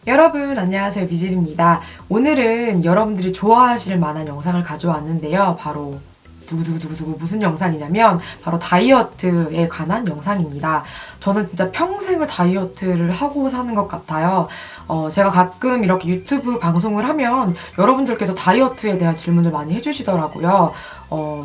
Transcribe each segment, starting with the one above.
여러분 안녕하세요, 비질입니다. 오늘은 여러분들이 좋아하실 만한 영상을 가져왔는데요. 바로 두구두구두구두구 무슨 영상이냐면 바로 다이어트에 관한 영상입니다. 저는 진짜 평생을 다이어트를 하고 사는 것 같아요. 제가 가끔 이렇게 유튜브 방송을 하면 여러분들께서 다이어트에 대한 질문을 많이 해주시더라고요.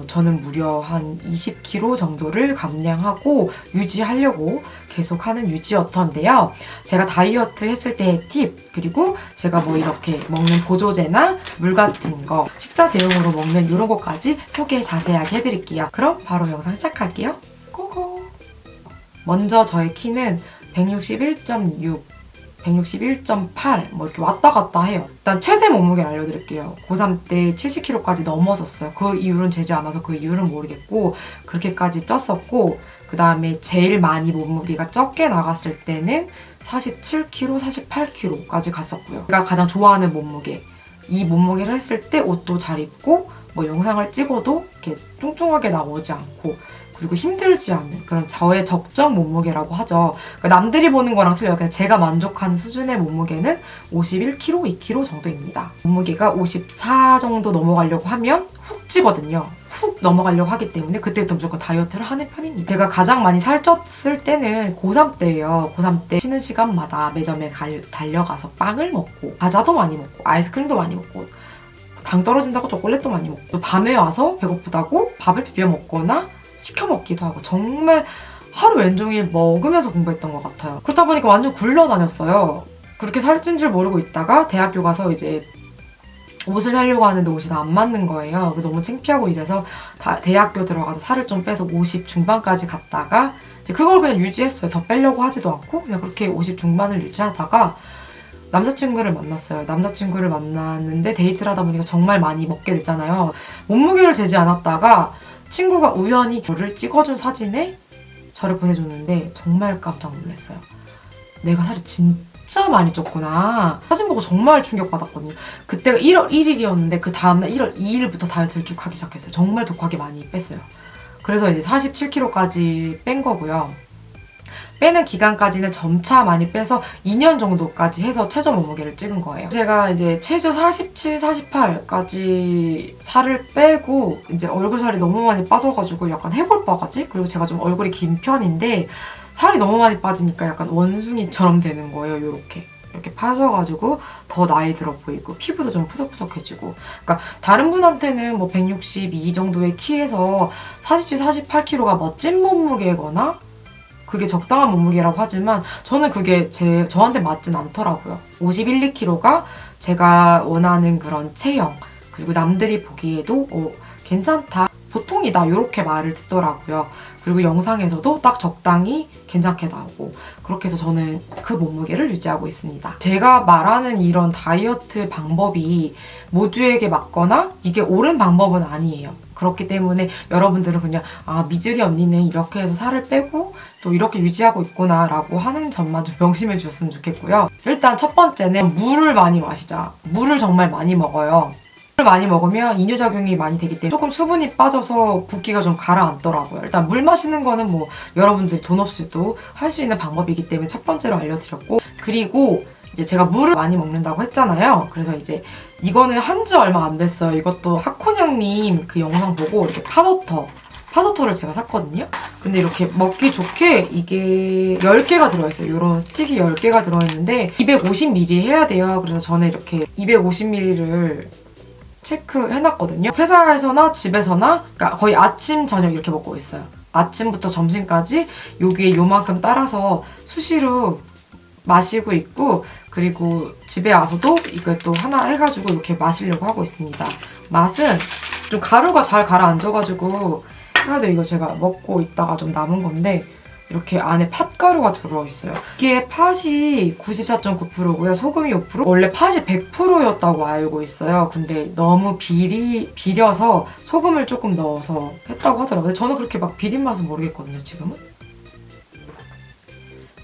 저는 무려 한 20kg 정도를 감량하고 유지하려고 계속하는 유지어터인데요. 제가 다이어트 했을 때의 팁, 그리고 제가 뭐 이렇게 먹는 보조제나 물 같은 거, 식사 대용으로 먹는 이런 것까지 소개 자세하게 해드릴게요. 그럼 바로 영상 시작할게요. 고고! 먼저 저의 키는 161.6, 161.8 뭐 이렇게 왔다 갔다 해요. 일단 최대 몸무게를 알려드릴게요. 고3 때 70kg까지 넘었었어요. 그 이유는 재지 않아서 그 이유는 모르겠고 그렇게까지 쪘었고, 그 다음에 제일 많이 몸무게가 적게 나갔을 때는 47kg, 48kg까지 갔었고요. 제가 가장 좋아하는 몸무게, 이 몸무게를 했을 때 옷도 잘 입고 뭐 영상을 찍어도 이렇게 뚱뚱하게 나오지 않고, 그리고 힘들지 않는 그런 저의 적정 몸무게라고 하죠. 그러니까 남들이 보는 거랑 틀려요. 그냥 제가 만족하는 수준의 몸무게는 51kg, 2kg 정도입니다. 몸무게가 54 정도 넘어가려고 하면 훅 찌거든요. 훅 넘어가려고 하기 때문에 그때부터 무조건 다이어트를 하는 편입니다. 제가 가장 많이 살쪘을 때는 고3 때예요. 고3 때 쉬는 시간마다 매점에 달려가서 빵을 먹고, 과자도 많이 먹고, 아이스크림도 많이 먹고, 당 떨어진다고 초콜릿도 많이 먹고, 또 밤에 와서 배고프다고 밥을 비벼 먹거나 시켜 먹기도 하고, 정말 하루 왼종일 먹으면서 공부했던 것 같아요. 그렇다 보니까 완전 굴러다녔어요. 그렇게 살찐 줄 모르고 있다가 대학교 가서 이제 옷을 사려고 하는데 옷이 다 안 맞는 거예요. 너무 창피하고 이래서 대학교 들어가서 살을 좀 빼서 50 중반까지 갔다가 이제 그걸 그냥 유지했어요. 더 빼려고 하지도 않고 그냥 그렇게 50 중반을 유지하다가 남자친구를 만났어요. 남자친구를 만났는데 데이트를 하다 보니까 정말 많이 먹게 됐잖아요. 몸무게를 재지 않았다가 친구가 우연히 저를 찍어준 사진에 저를 보내줬는데 정말 깜짝 놀랐어요. 내가 살이 진짜 많이 쪘구나. 사진 보고 정말 충격받았거든요. 그때가 1월 1일이었는데 그 다음날 1월 2일부터 다이어트를 쭉 하기 시작했어요. 정말 독하게 많이 뺐어요. 그래서 이제 47kg까지 뺀 거고요. 빼는 기간까지는 점차 많이 빼서 2년 정도까지 해서 최저 몸무게를 찍은 거예요. 제가 이제 최저 47, 48까지 살을 빼고 이제 얼굴 살이 너무 많이 빠져가지고 약간 해골바가지? 그리고 제가 좀 얼굴이 긴 편인데 살이 너무 많이 빠지니까 약간 원숭이처럼 되는 거예요. 이렇게 파져가지고 더 나이 들어 보이고 피부도 좀 푸석푸석해지고. 그러니까 다른 분한테는 뭐 162 정도의 키에서 47, 48kg가 멋진 몸무게거나 그게 적당한 몸무게라고 하지만 저는 그게 저한테 맞진 않더라고요. 51, 2kg가 제가 원하는 그런 체형, 그리고 남들이 보기에도 괜찮다, 보통이다 이렇게 말을 듣더라고요. 그리고 영상에서도 딱 적당히 괜찮게 나오고, 그렇게 해서 저는 그 몸무게를 유지하고 있습니다. 제가 말하는 이런 다이어트 방법이 모두에게 맞거나 이게 옳은 방법은 아니에요. 그렇기 때문에 여러분들은 그냥 미즈리 언니는 이렇게 해서 살을 빼고 또 이렇게 유지하고 있구나 라고 하는 점만 좀 명심해 주셨으면 좋겠고요. 일단 첫 번째는 물을 많이 마시자. 물을 정말 많이 먹어요. 물을 많이 먹으면 이뇨작용이 많이 되기 때문에 조금 수분이 빠져서 붓기가 좀 가라앉더라고요. 일단 물 마시는 거는 뭐 여러분들이 돈 없이도 할 수 있는 방법이기 때문에 첫 번째로 알려드렸고, 그리고 이제 제가 물을 많이 먹는다고 했잖아요. 그래서 이제 이거는 한지 얼마 안 됐어요. 이것도 하코냥님 그 영상 보고 이렇게 파도터를 제가 샀거든요. 근데 이렇게 먹기 좋게 이게 10개가 들어있어요. 이런 스틱이 10개가 들어있는데 250ml 해야 돼요. 그래서 저는 이렇게 250ml를 체크해놨거든요. 회사에서나 집에서나 그러니까 거의 아침, 저녁 이렇게 먹고 있어요. 아침부터 점심까지 여기에 요만큼 따라서 수시로 마시고 있고, 그리고 집에 와서도 이거 또 하나 해가지고 이렇게 마시려고 하고 있습니다. 맛은 좀 가루가 잘 가라앉아가지고 해야 돼. 이거 제가 먹고 있다가 좀 남은 건데 이렇게 안에 팥가루가 들어있어요. 이게 팥이 94.9%고요. 소금이 5%? 원래 팥이 100%였다고 알고 있어요. 근데 너무 비려서 소금을 조금 넣어서 했다고 하더라고요. 근데 저는 그렇게 막 비린 맛은 모르겠거든요, 지금은.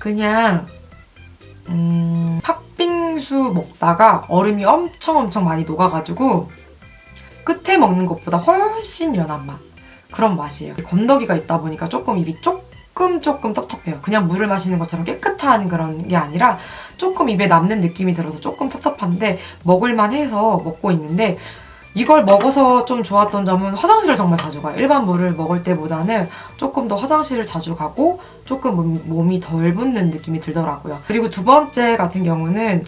그냥 팥빙수 먹다가 얼음이 엄청 많이 녹아가지고 끝에 먹는 것보다 훨씬 연한 맛, 그런 맛이에요. 건더기가 있다 보니까 조금 입이 조금 텁텁해요. 그냥 물을 마시는 것처럼 깨끗한 그런 게 아니라 조금 입에 남는 느낌이 들어서 조금 텁텁한데 먹을만 해서 먹고 있는데, 이걸 먹어서 좀 좋았던 점은 화장실을 정말 자주 가요. 일반 물을 먹을 때보다는 조금 더 화장실을 자주 가고 조금 몸이 덜 붓는 느낌이 들더라고요. 그리고 두 번째 같은 경우는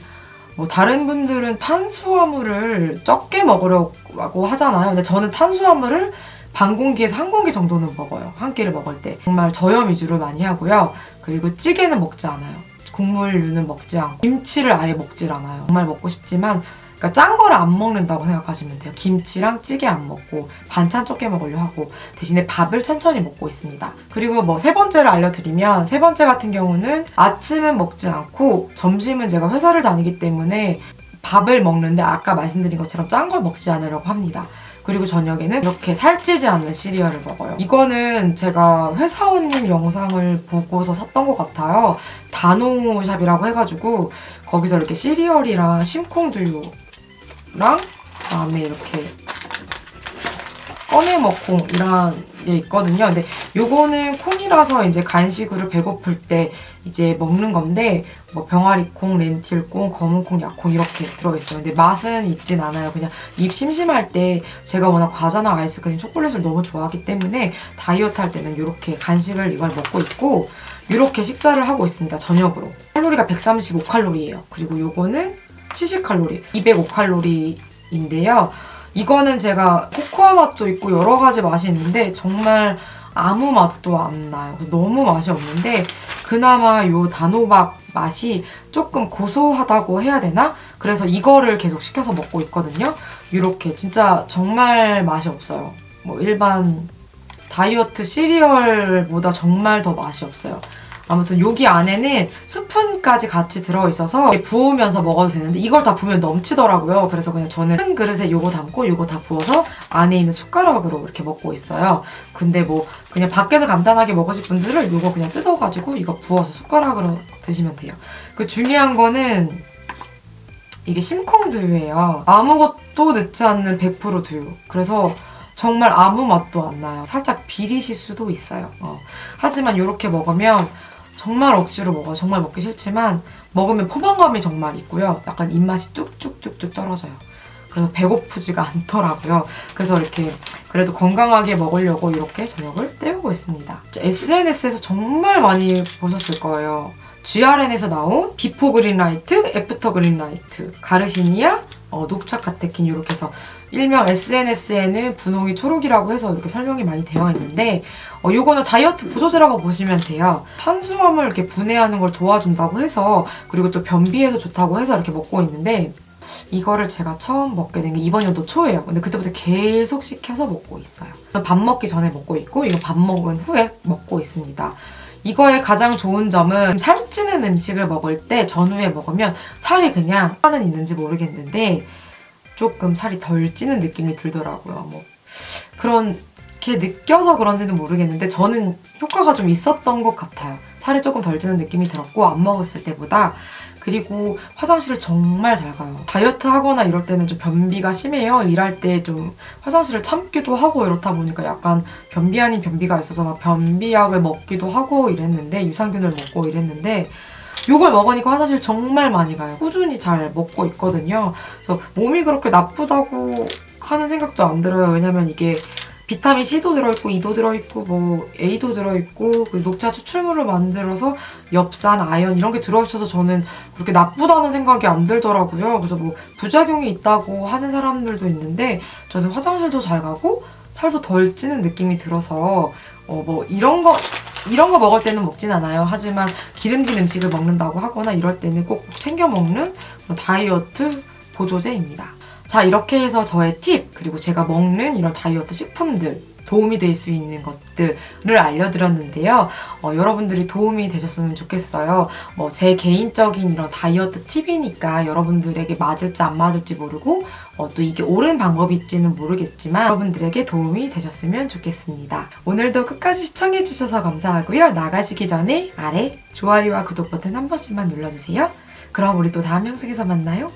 뭐 다른 분들은 탄수화물을 적게 먹으려고 하잖아요. 근데 저는 탄수화물을 반 공기에서 한 공기 정도는 먹어요. 한 끼를 먹을 때. 정말 저염 위주로 많이 하고요. 그리고 찌개는 먹지 않아요. 국물류는 먹지 않고 김치를 아예 먹질 않아요. 정말 먹고 싶지만 그러니까 짠 거를 안 먹는다고 생각하시면 돼요. 김치랑 찌개 안 먹고 반찬 적게 먹으려 하고 대신에 밥을 천천히 먹고 있습니다. 그리고 뭐 세 번째를 알려드리면, 세 번째 같은 경우는 아침은 먹지 않고 점심은 제가 회사를 다니기 때문에 밥을 먹는데 아까 말씀드린 것처럼 짠 걸 먹지 않으려고 합니다. 그리고 저녁에는 이렇게 살찌지 않는 시리얼을 먹어요. 이거는 제가 회사원님 영상을 보고서 샀던 것 같아요. 다노샵이라고 해가지고 거기서 이렇게 시리얼이랑 심콩두유랑 그다음에 이렇게 꺼내먹콩 이런 게 있거든요. 근데 요거는 콩이라서 이제 간식으로 배고플 때 이제 먹는 건데, 뭐 병아리콩, 렌틸콩, 검은콩, 약콩 이렇게 들어있어요. 근데 맛은 있진 않아요. 그냥 입 심심할 때 제가 워낙 과자나 아이스크림, 초콜릿을 너무 좋아하기 때문에 다이어트 할 때는 이렇게 간식을 이걸 먹고 있고 이렇게 식사를 하고 있습니다. 저녁으로. 칼로리가 135칼로리예요. 그리고 요거는 70칼로리, 205칼로리인데요. 이거는 제가 코코아 맛도 있고 여러 가지 맛이 있는데 정말 아무 맛도 안 나요. 너무 맛이 없는데 그나마 요 단호박 맛이 조금 고소하다고 해야 되나? 그래서 이거를 계속 시켜서 먹고 있거든요. 이렇게 진짜 정말 맛이 없어요. 뭐 일반 다이어트 시리얼보다 정말 더 맛이 없어요. 아무튼 여기 안에는 스푼까지 같이 들어있어서 부으면서 먹어도 되는데 이걸 다 부으면 넘치더라고요. 그래서 그냥 저는 큰 그릇에 요거 담고 요거 다 부어서 안에 있는 숟가락으로 이렇게 먹고 있어요. 근데 뭐 그냥 밖에서 간단하게 먹으실 분들은 요거 그냥 뜯어가지고 이거 부어서 숟가락으로 드시면 돼요. 그 중요한 거는 이게 심콩두유예요. 아무것도 넣지 않는 100% 두유. 그래서 정말 아무 맛도 안 나요. 살짝 비리실 수도 있어요. 하지만 이렇게 먹으면 정말 억지로 먹어요. 정말 먹기 싫지만 먹으면 포만감이 정말 있고요. 약간 입맛이 뚝뚝뚝뚝 떨어져요. 그래서 배고프지가 않더라고요. 그래서 이렇게 그래도 건강하게 먹으려고 이렇게 저녁을 때우고 있습니다. SNS에서 정말 많이 보셨을 거예요. GRN에서 나온 비포 그린라이트, 애프터 그린라이트, 가르시니아, 녹차 카테킨 이렇게 해서 일명 SNS에는 분홍이 초록이라고 해서 이렇게 설명이 많이 되어 있는데 요거는 다이어트 보조제라고 보시면 돼요. 탄수화물 이렇게 분해하는 걸 도와준다고 해서, 그리고 또 변비에도 좋다고 해서 이렇게 먹고 있는데 이거를 제가 처음 먹게 된 게 이번 연도 초예요. 근데 그때부터 계속 시켜서 먹고 있어요. 밥 먹기 전에 먹고 있고 이거 밥 먹은 후에 먹고 있습니다. 이거의 가장 좋은 점은 살찌는 음식을 먹을 때 전후에 먹으면 살이 그냥 하는 있는지 모르겠는데 조금 살이 덜 찌는 느낌이 들더라고요. 뭐 그렇게 느껴서 그런지는 모르겠는데 저는 효과가 좀 있었던 것 같아요. 살이 조금 덜 찌는 느낌이 들었고 안 먹었을 때보다. 그리고 화장실을 정말 잘 가요. 다이어트 하거나 이럴 때는 좀 변비가 심해요. 일할 때 좀 화장실을 참기도 하고 이렇다 보니까 약간 변비 아닌 변비가 있어서 막 변비약을 먹기도 하고 이랬는데, 유산균을 먹고 이랬는데 이걸 먹으니까 화장실 정말 많이 가요. 꾸준히 잘 먹고 있거든요. 그래서 몸이 그렇게 나쁘다고 하는 생각도 안 들어요. 왜냐면 이게 비타민 C도 들어있고 E도 들어있고 뭐 A도 들어있고 녹차 추출물을 만들어서 엽산, 아연 이런 게 들어있어서 저는 그렇게 나쁘다는 생각이 안 들더라고요. 그래서 뭐 부작용이 있다고 하는 사람들도 있는데 저는 화장실도 잘 가고 살도 덜 찌는 느낌이 들어서 뭐 이런 거 먹을 때는 먹진 않아요. 하지만 기름진 음식을 먹는다고 하거나 이럴 때는 꼭 챙겨 먹는 다이어트 보조제입니다. 자, 이렇게 해서 저의 팁, 그리고 제가 먹는 이런 다이어트 식품들, 도움이 될 수 있는 것들을 알려드렸는데요. 여러분들이 도움이 되셨으면 좋겠어요. 제 개인적인 이런 다이어트 팁이니까 여러분들에게 맞을지 안 맞을지 모르고 또 이게 옳은 방법일지는 모르겠지만 여러분들에게 도움이 되셨으면 좋겠습니다. 오늘도 끝까지 시청해주셔서 감사하고요. 나가시기 전에 아래 좋아요와 구독 버튼 한 번씩만 눌러주세요. 그럼 우리 또 다음 영상에서 만나요.